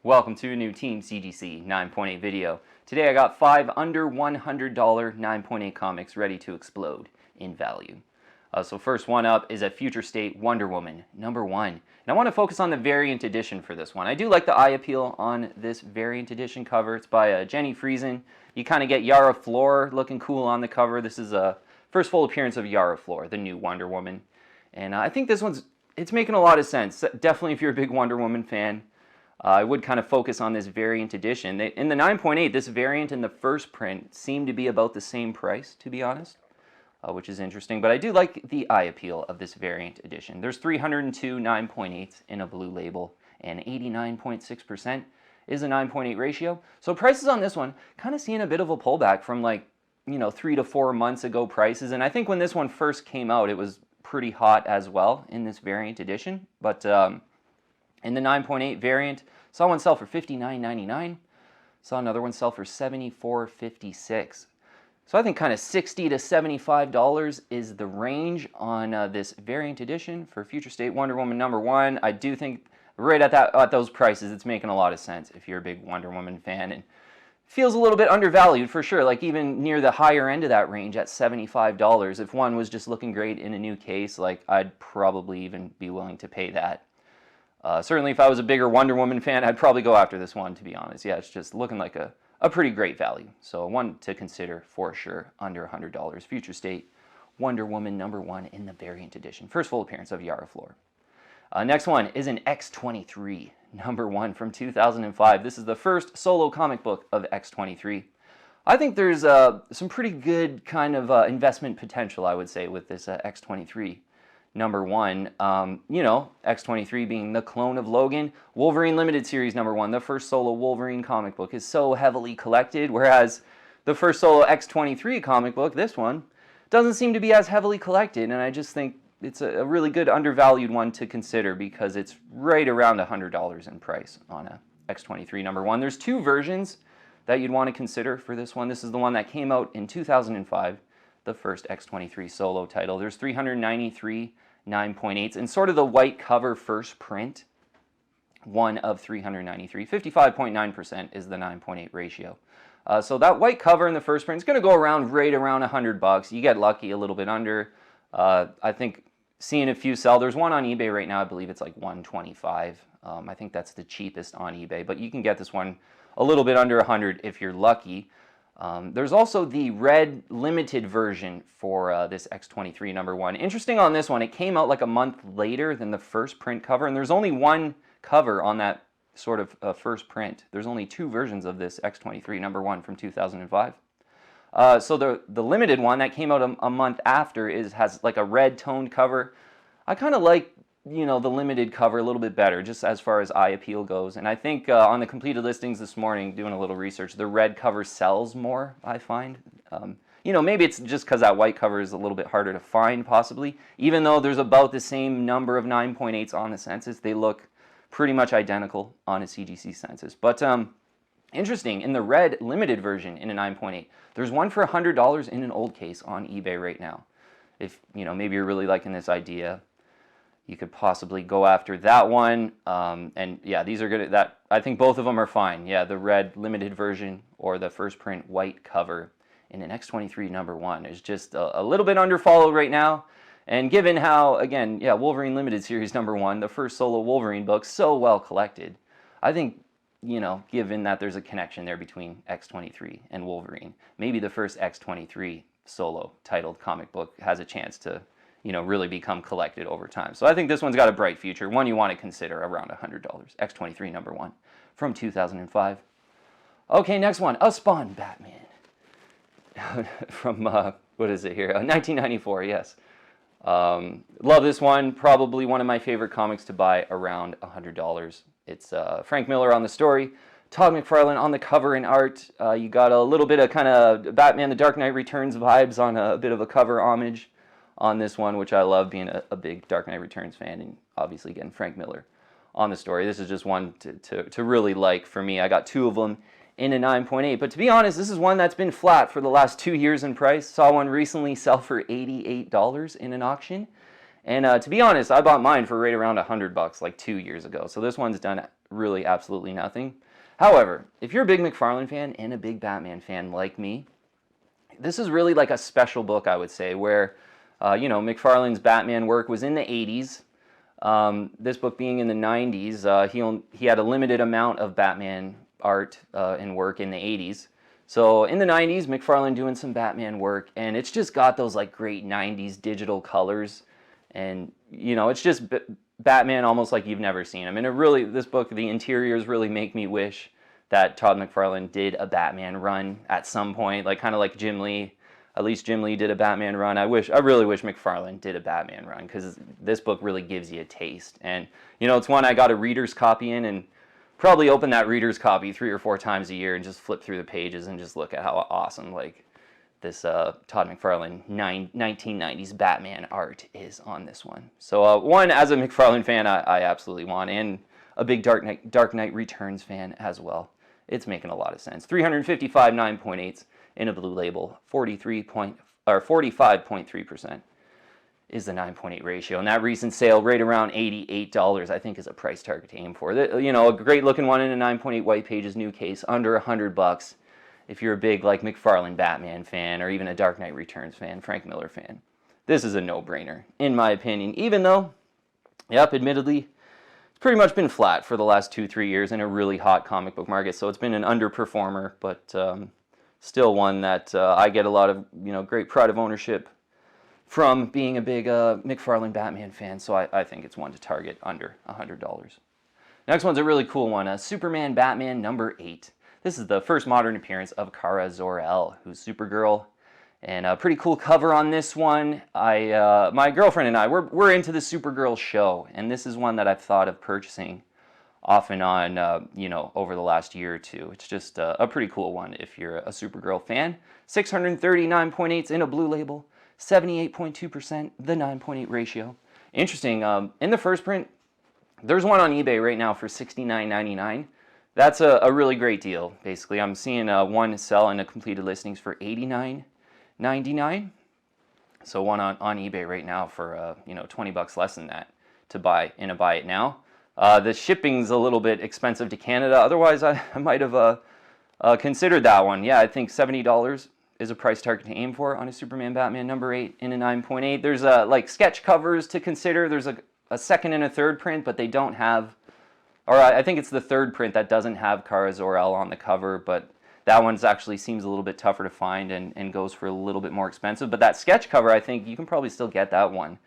Welcome to a new Team CGC 9.8 video. Today I got 5 under $100 9.8 comics ready to explode in value. So first one up is a Future State Wonder Woman #1. And I want to focus on the variant edition for this one. I do like the eye appeal on this variant edition cover. It's by Jenny Frison. You kind of get Yara Flor looking cool on the cover. This is a first full appearance of Yara Flor, the new Wonder Woman. And I think this it's making a lot of sense. Definitely if you're a big Wonder Woman fan. I would kind of focus on this variant edition. In the 9.8, this variant and the first print seem to be about the same price, to be honest, which is interesting. But I do like the eye appeal of this variant edition. There's 302 9.8s in a blue label, and 89.6% is a 9.8 ratio. So prices on this one kind of seeing a bit of a pullback from 3 to 4 months ago prices. And I think when this one first came out, it was pretty hot as well in this variant edition. But in the 9.8 variant, saw one sell for $59.99. Saw another one sell for $74.56. So I think kind of $60 to $75 is the range on this variant edition for Future State Wonder Woman #1. I do think right at those prices, it's making a lot of sense if you're a big Wonder Woman fan, and feels a little bit undervalued for sure. Like even near the higher end of that range at $75, if one was just looking great in a new case, I'd probably even be willing to pay that. Certainly if I was a bigger Wonder Woman fan, I'd probably go after this one, to be honest. Yeah, it's just looking like a pretty great value. So one to consider for sure, under $100. Future State Wonder Woman #1 in the variant edition. First full appearance of Yara Flor. Next one is an X-23 #1 from 2005. This is the first solo comic book of X-23. I think there's some pretty good kind of investment potential, I would say, with this X-23 #1. X-23 being the clone of Logan. Wolverine Limited Series #1, the first solo Wolverine comic book, is so heavily collected, whereas the first solo X-23 comic book, this one, doesn't seem to be as heavily collected, and I just think it's a really good undervalued one to consider because it's right around $100 in price on a X-23 #1. There's two versions that you'd want to consider for this one. This is the one that came out in 2005, the first X-23 solo title. There's 393 9.8s, and sort of the white cover first print, one of 393. 55.9% is the 9.8 ratio. So that white cover in the first print is going to go around right around $100. You get lucky a little bit under. I think seeing a few sell. There's one on eBay right now. I believe it's like $125. I think that's the cheapest on eBay, but you can get this one a little bit under $100 if you're lucky. There's also the red limited version for this X-23 #1. Interesting on this one, it came out like a month later than the first print cover, and there's only one cover on that sort of first print. There's only two versions of this X-23 #1 from 2005. So the limited one that came out a month after has like a red toned cover. I kind of like the limited cover a little bit better, just as far as eye appeal goes. And I think on the completed listings this morning, doing a little research, the red cover sells more, I find. Maybe it's just because that white cover is a little bit harder to find, possibly. Even though there's about the same number of 9.8s on the census, they look pretty much identical on a CGC census. But interesting, in the red limited version in a 9.8, there's one for $100 in an old case on eBay right now. If, maybe you're really liking this idea, you could possibly go after that one. And yeah, these are good. I think both of them are fine. Yeah, the red limited version or the first print white cover in an X-23 #1 is just a little bit underfollowed right now. And given how, again, yeah, Wolverine Limited Series #1, the first solo Wolverine book, so well collected, I think, given that there's a connection there between X-23 and Wolverine, maybe the first X-23 solo titled comic book has a chance to really become collected over time. So I think this one's got a bright future, one you want to consider around $100. X-23 #1 from 2005. Okay, next one, a Spawn Batman from, what is it here? 1994, yes. Love this one, probably one of my favorite comics to buy around $100. It's Frank Miller on the story, Todd McFarlane on the cover and art. You got a little bit of kind of Batman The Dark Knight Returns vibes on a bit of a cover homage on this one, which I love, being a big Dark Knight Returns fan, and obviously getting Frank Miller on the story. This is just one to really like for me. I got two of them in a 9.8, but to be honest, this is one that's been flat for the last 2 years in price. Saw one recently sell for $88 in an auction, And to be honest, I bought mine for right around $100 like 2 years ago. So this one's done really absolutely nothing. However, if you're a big McFarlane fan and a big Batman fan like me, this is really like a special book, I would say, where, McFarlane's Batman work was in the 80s. This book being in the 90s, he had a limited amount of Batman art and work in the 80s. So in the 90s, McFarlane doing some Batman work, and it's just got those like great 90s digital colors. And, it's just Batman almost like you've never seen him. And this book, the interiors really make me wish that Todd McFarlane did a Batman run at some point, like kind of like Jim Lee. At least Jim Lee did a Batman run. I really wish McFarlane did a Batman run, because this book really gives you a taste. And, it's one I got a reader's copy in, and probably open that reader's copy 3 or 4 times a year and just flip through the pages and just look at how awesome, like, this Todd McFarlane 1990s Batman art is on this one. So one, as a McFarlane fan, I absolutely want, and a big Dark Knight Returns fan as well. It's making a lot of sense. 355 9.8s in a blue label, 45.3% is the 9.8 ratio. And that recent sale, right around $88, I think is a price target to aim for. A great looking one in a 9.8 white pages new case, under $100. If you're a big like McFarlane Batman fan, or even a Dark Knight Returns fan, Frank Miller fan, this is a no-brainer, in my opinion. Even though, admittedly, it's pretty much been flat for the last 2-3 years in a really hot comic book market, so it's been an underperformer, but still one that I get a lot of great pride of ownership from being a big McFarlane Batman fan, so I think it's one to target under $100. Next one's a really cool one, Superman Batman number 8. This is the first modern appearance of Kara Zor-El, who's Supergirl, and a pretty cool cover on this one. My girlfriend and I, we're into the Supergirl show, and this is one that I've thought of purchasing off and on, over the last year or two. It's just a pretty cool one if you're a Supergirl fan. 639.8s in a blue label, 78.2%, the 9.8 ratio. Interesting, in the first print, there's one on eBay right now for $69.99. That's a really great deal, basically. I'm seeing one sell in a completed listings for $89.99. So one on eBay right now for, $20 less than that to buy in a buy it now. The shipping's a little bit expensive to Canada. Otherwise, I might have considered that one. Yeah, I think $70 is a price target to aim for on a Superman Batman number 8 in a 9.8. There's like sketch covers to consider. There's a second and a third print, but they don't have, or I think it's the third print that doesn't have Kara Zor-El on the cover, but that one's actually seems a little bit tougher to find and goes for a little bit more expensive. But that sketch cover, I think you can probably still get that one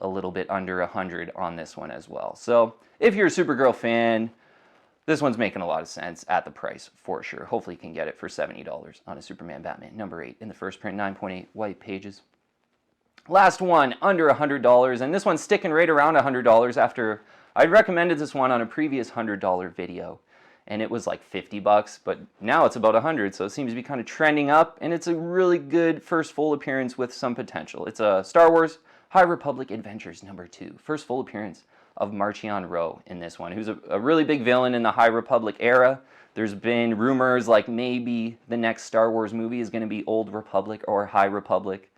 a little bit under $100 on this one as well. So if you're a Supergirl fan, this one's making a lot of sense at the price for sure. Hopefully you can get it for $70 on a Superman Batman number 8 in the first print, 9.8 white pages. Last one, under $100, and this one's sticking right around $100 after I recommended this one on a previous $100 video, and it was like $50, but now it's about $100, so it seems to be kind of trending up, and it's a really good first full appearance with some potential. It's a Star Wars High Republic Adventures number 2, first full appearance of Marchion Ro in this one, who's a really big villain in the High Republic era. There's been rumors like maybe the next Star Wars movie is going to be Old Republic or High Republic.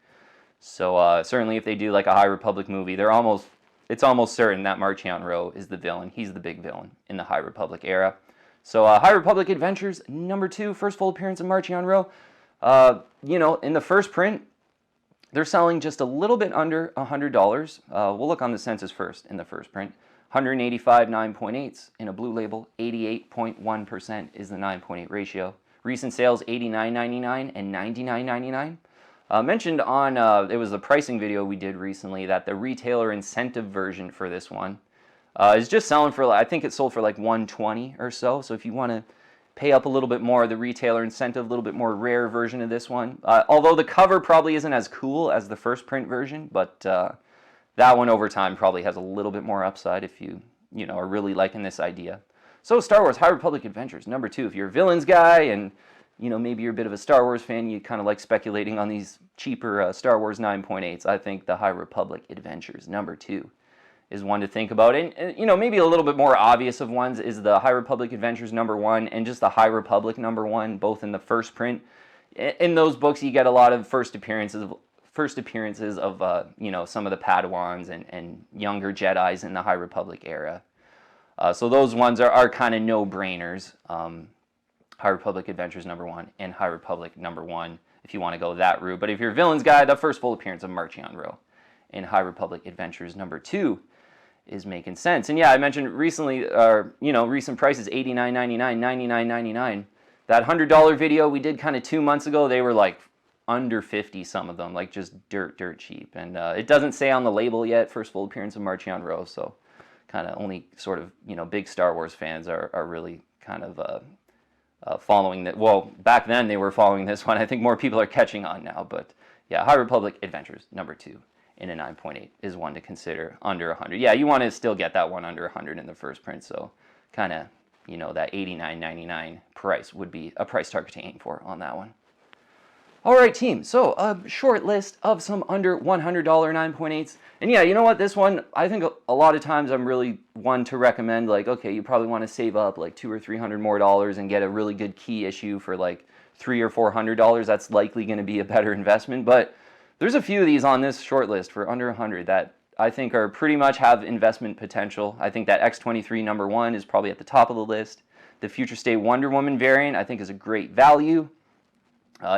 So certainly if they do like a High Republic movie, it's almost certain that Marchion Ro is the villain. He's the big villain in the High Republic era. So High Republic Adventures number 2, first full appearance of Marchion Ro. In the first print, they're selling just a little bit under $100. We'll look on the census first in the first print. 185 9.8s in a blue label, 88.1% is the 9.8 ratio. Recent sales $89.99 and $99.99. Mentioned on, it was the pricing video we did recently, that the retailer incentive version for this one is just selling for, I think it sold for like $120 or so. So if you want to pay up a little bit more, the retailer incentive, a little bit more rare version of this one. Although the cover probably isn't as cool as the first print version, but that one over time probably has a little bit more upside if you are really liking this idea. So Star Wars High Republic Adventures number 2. If you're a villains guy and maybe you're a bit of a Star Wars fan, you kind of like speculating on these cheaper Star Wars 9.8s, I think the High Republic Adventures number 2 is one to think about. And maybe a little bit more obvious of ones is the High Republic Adventures number 1 and just the High Republic number 1, both in the first print. In those books, you get a lot of first appearances first appearances of, some of the Padawans and younger Jedis in the High Republic era. So those ones are kind of no-brainers. High Republic Adventures #1 and High Republic #1 if you want to go that route. But if you're a Villains guy, the first full appearance of Marchion Ro in High Republic Adventures #2 is making sense. And yeah, I mentioned recently, recent prices, $89.99, $99.99. That $100 video we did kind of 2 months ago, they were like under 50, some of them, like just dirt cheap. And it doesn't say on the label yet, first full appearance of Marchion Ro, so kind of only sort of, big Star Wars fans are really kind of following that. Well, back then they were following this one. I think more people are catching on now. But yeah, High Republic Adventures #2 in a 9.8 is one to consider under 100. Yeah, you want to still get that one under 100 in the first print. So kind of, that $89.99 price would be a price target to aim for on that one. All right, team. So a short list of some under $100 9.8s. And yeah, you know what? This one, I think a lot of times I'm really one to recommend, like, okay, you probably want to save up like $200 or $300 more and get a really good key issue for like $300 or $400. That's likely going to be a better investment. But there's a few of these on this short list for under 100 that I think are pretty much have investment potential. I think that X-23 #1 is probably at the top of the list. The Future State Wonder Woman variant, I think, is a great value.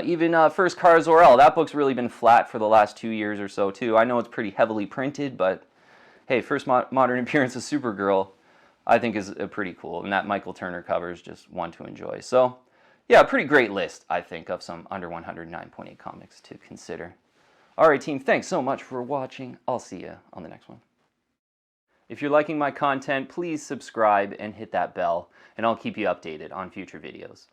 Even First Car Zor-El, that book's really been flat for the last 2 years or so, too. I know it's pretty heavily printed, but hey, first modern appearance of Supergirl, I think is pretty cool. And that Michael Turner cover is just one to enjoy. So, yeah, a pretty great list, I think, of some under 100 9.8 comics to consider. All right, team, thanks so much for watching. I'll see you on the next one. If you're liking my content, please subscribe and hit that bell, and I'll keep you updated on future videos.